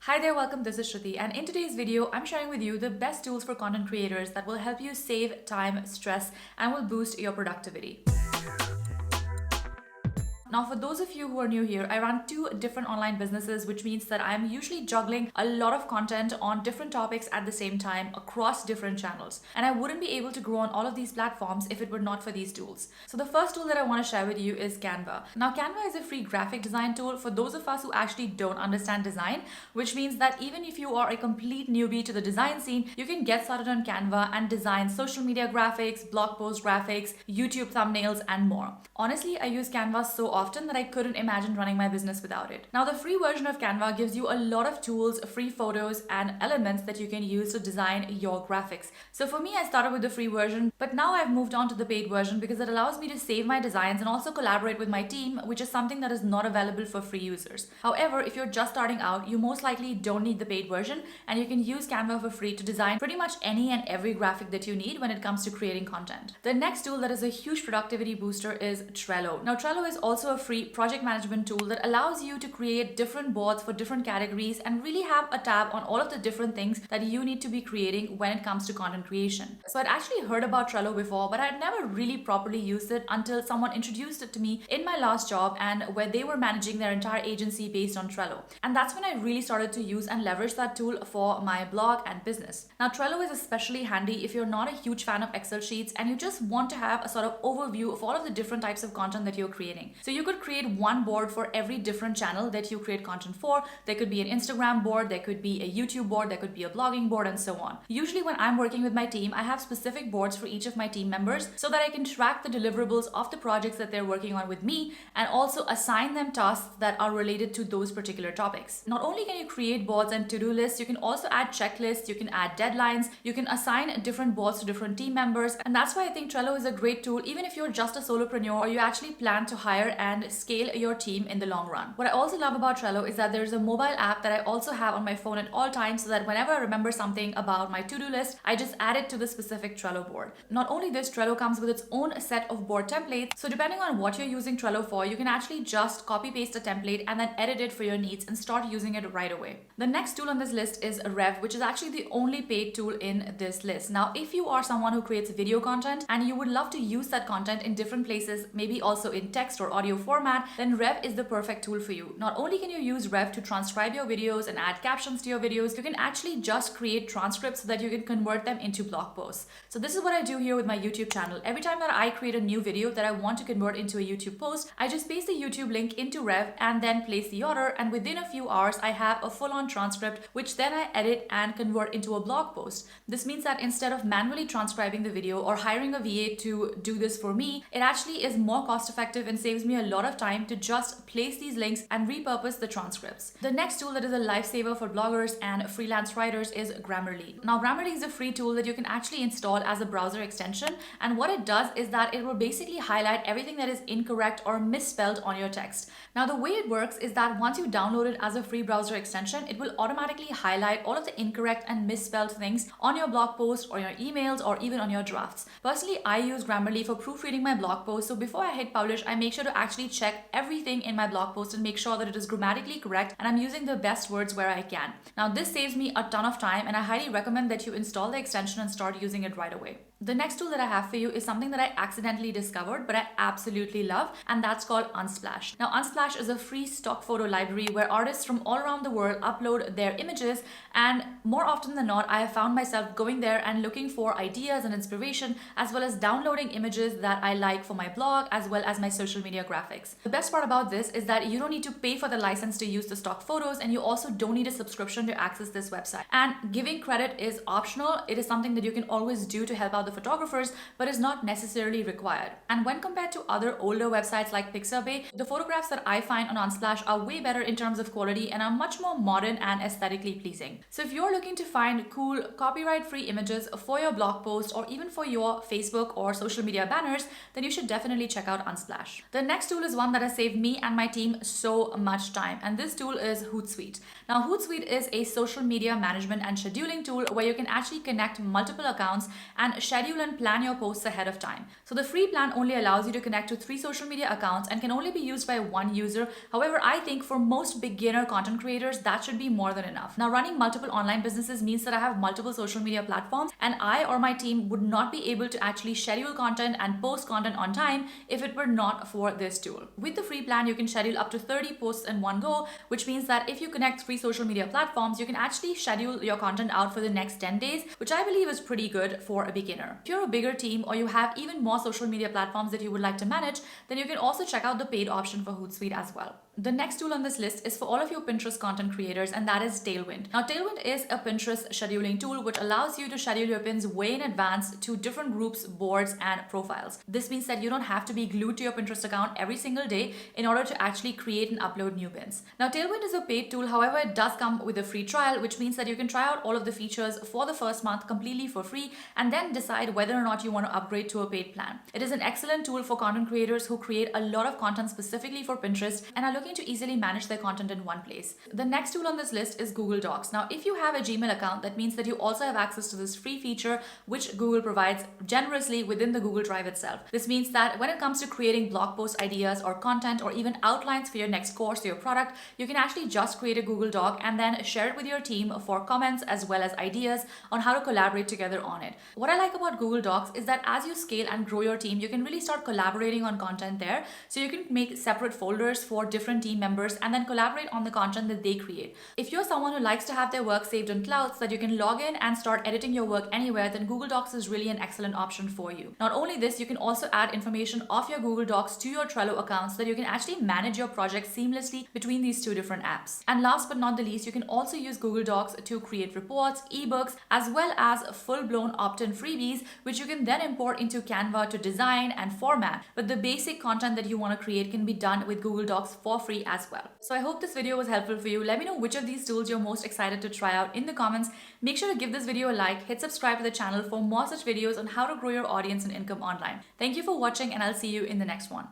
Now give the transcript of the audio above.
Hi there, welcome. This is Shruti, and in today's video, I'm sharing with you the best tools for content creators that will help you save time, stress, and will boost your productivity. Now, for those of you who are new here, I run two different online businesses, which means that I'm usually juggling a lot of content on different topics at the same time across different channels. And I wouldn't be able to grow on all of these platforms if it were not for these tools. So the first tool that I want to share with you is Canva. Now, Canva is a free graphic design tool for those of us who actually don't understand design, which means that even if you are a complete newbie to the design scene, you can get started on Canva and design social media graphics, blog post graphics, YouTube thumbnails, and more. Honestly, I use Canva so often that I couldn't imagine running my business without it. Now, the free version of Canva gives you a lot of tools, free photos, and elements that you can use to design your graphics. So for me, I started with the free version, but now I've moved on to the paid version because it allows me to save my designs and also collaborate with my team, which is something that is not available for free users. However, if you're just starting out, you most likely don't need the paid version, and you can use Canva for free to design pretty much any and every graphic that you need when it comes to creating content. The next tool that is a huge productivity booster is Trello. Now, Trello is also a free project management tool that allows you to create different boards for different categories and really have a tab on all of the different things that you need to be creating when it comes to content creation. So I'd actually heard about Trello before, but I'd never really properly used it until someone introduced it to me in my last job, and where they were managing their entire agency based on Trello. And that's when I really started to use and leverage that tool for my blog and business. Now, Trello is especially handy if you're not a huge fan of Excel sheets and you just want to have a sort of overview of all of the different types of content that you're creating. So you could create one board for every different channel that you create content for. There could be an Instagram board, there could be a YouTube board, there could be a blogging board, and so on. Usually when I'm working with my team, I have specific boards for each of my team members so that I can track the deliverables of the projects that they're working on with me and also assign them tasks that are related to those particular topics. Not only can you create boards and to-do lists, you can also add checklists, you can add deadlines, you can assign different boards to different team members, and that's why I think Trello is a great tool even if you're just a solopreneur or you actually plan to hire and scale your team in the long run. What I also love about Trello is that there's a mobile app that I also have on my phone at all times, so that whenever I remember something about my to-do list, I just add it to the specific Trello board. Not only this, Trello comes with its own set of board templates, so depending on what you're using Trello for, you can actually just copy paste a template and then edit it for your needs and start using it right away. The next tool on this list is Rev, which is actually the only paid tool in this list. Now, if you are someone who creates video content and you would love to use that content in different places, maybe also in text or audio format, then Rev is the perfect tool for you. Not only can you use Rev to transcribe your videos and add captions to your videos, you can actually just create transcripts so that you can convert them into blog posts. So this is what I do here with my YouTube channel. Every time that I create a new video that I want to convert into a YouTube post, I just paste the YouTube link into Rev and then place the order, and within a few hours I have a full-on transcript which then I edit and convert into a blog post. This means that instead of manually transcribing the video or hiring a VA to do this for me, it actually is more cost effective and saves me a lot of time to just place these links and repurpose the transcripts. The next tool that is a lifesaver for bloggers and freelance writers is Grammarly. Now, Grammarly is a free tool that you can actually install as a browser extension, and what it does is that it will basically highlight everything that is incorrect or misspelled on your text. Now, the way it works is that once you download it as a free browser extension, it will automatically highlight all of the incorrect and misspelled things on your blog post or your emails or even on your drafts. Personally, I use Grammarly for proofreading my blog post, so before I hit publish, I make sure to actually check everything in my blog post and make sure that it is grammatically correct and I'm using the best words where I can. Now, this saves me a ton of time, and I highly recommend that you install the extension and start using it right away. The next tool that I have for you is something that I accidentally discovered, but I absolutely love, and that's called Unsplash. Now, Unsplash is a free stock photo library where artists from all around the world upload their images, and more often than not, I have found myself going there and looking for ideas and inspiration, as well as downloading images that I like for my blog, as well as my social media graphics. The best part about this is that you don't need to pay for the license to use the stock photos, and you also don't need a subscription to access this website. And giving credit is optional. It is something that you can always do to help out the photographers, but is not necessarily required. And when compared to other older websites like Pixabay, the photographs that I find on Unsplash are way better in terms of quality and are much more modern and aesthetically pleasing. So if you're looking to find cool copyright-free images for your blog post or even for your Facebook or social media banners, then you should definitely check out Unsplash. The next tool is one that has saved me and my team so much time, and this tool is Hootsuite. Now, Hootsuite is a social media management and scheduling tool where you can actually connect multiple accounts and share schedule and plan your posts ahead of time. So the free plan only allows you to connect to 3 social media accounts and can only be used by one user. However, I think for most beginner content creators, that should be more than enough. Now, running multiple online businesses means that I have multiple social media platforms, and I or my team would not be able to actually schedule content and post content on time if it were not for this tool. With the free plan, you can schedule up to 30 posts in one go, which means that if you connect 3 social media platforms, you can actually schedule your content out for the next 10 days, which I believe is pretty good for a beginner. If you're a bigger team or you have even more social media platforms that you would like to manage, then you can also check out the paid option for Hootsuite as well. The next tool on this list is for all of you Pinterest content creators, and that is Tailwind. Now, Tailwind is a Pinterest scheduling tool which allows you to schedule your pins way in advance to different groups, boards, and profiles. This means that you don't have to be glued to your Pinterest account every single day in order to actually create and upload new pins. Now, Tailwind is a paid tool, however, it does come with a free trial, which means that you can try out all of the features for the first month completely for free and then decide whether or not you want to upgrade to a paid plan. It is an excellent tool for content creators who create a lot of content specifically for Pinterest and are looking to easily manage their content in one place. The next tool on this list is Google Docs. Now, if you have a Gmail account, that means that you also have access to this free feature which Google provides generously within the Google Drive itself. This means that when it comes to creating blog post ideas or content or even outlines for your next course or your product, you can actually just create a Google Doc and then share it with your team for comments as well as ideas on how to collaborate together on it. What I like about Google Docs is that as you scale and grow your team, you can really start collaborating on content there. So you can make separate folders for different team members and then collaborate on the content that they create. If you're someone who likes to have their work saved in cloud so that you can log in and start editing your work anywhere, then Google Docs is really an excellent option for you. Not only this, you can also add information of your Google Docs to your Trello account so that you can actually manage your project seamlessly between these two different apps. And last but not the least, you can also use Google Docs to create reports, ebooks, as well as full-blown opt-in freebies, which you can then import into Canva to design and format. But the basic content that you want to create can be done with Google Docs for free as well. So I hope this video was helpful for you. Let me know which of these tools you're most excited to try out in the comments. Make sure to give this video a like, hit subscribe to the channel for more such videos on how to grow your audience and income online. Thank you for watching, and I'll see you in the next one.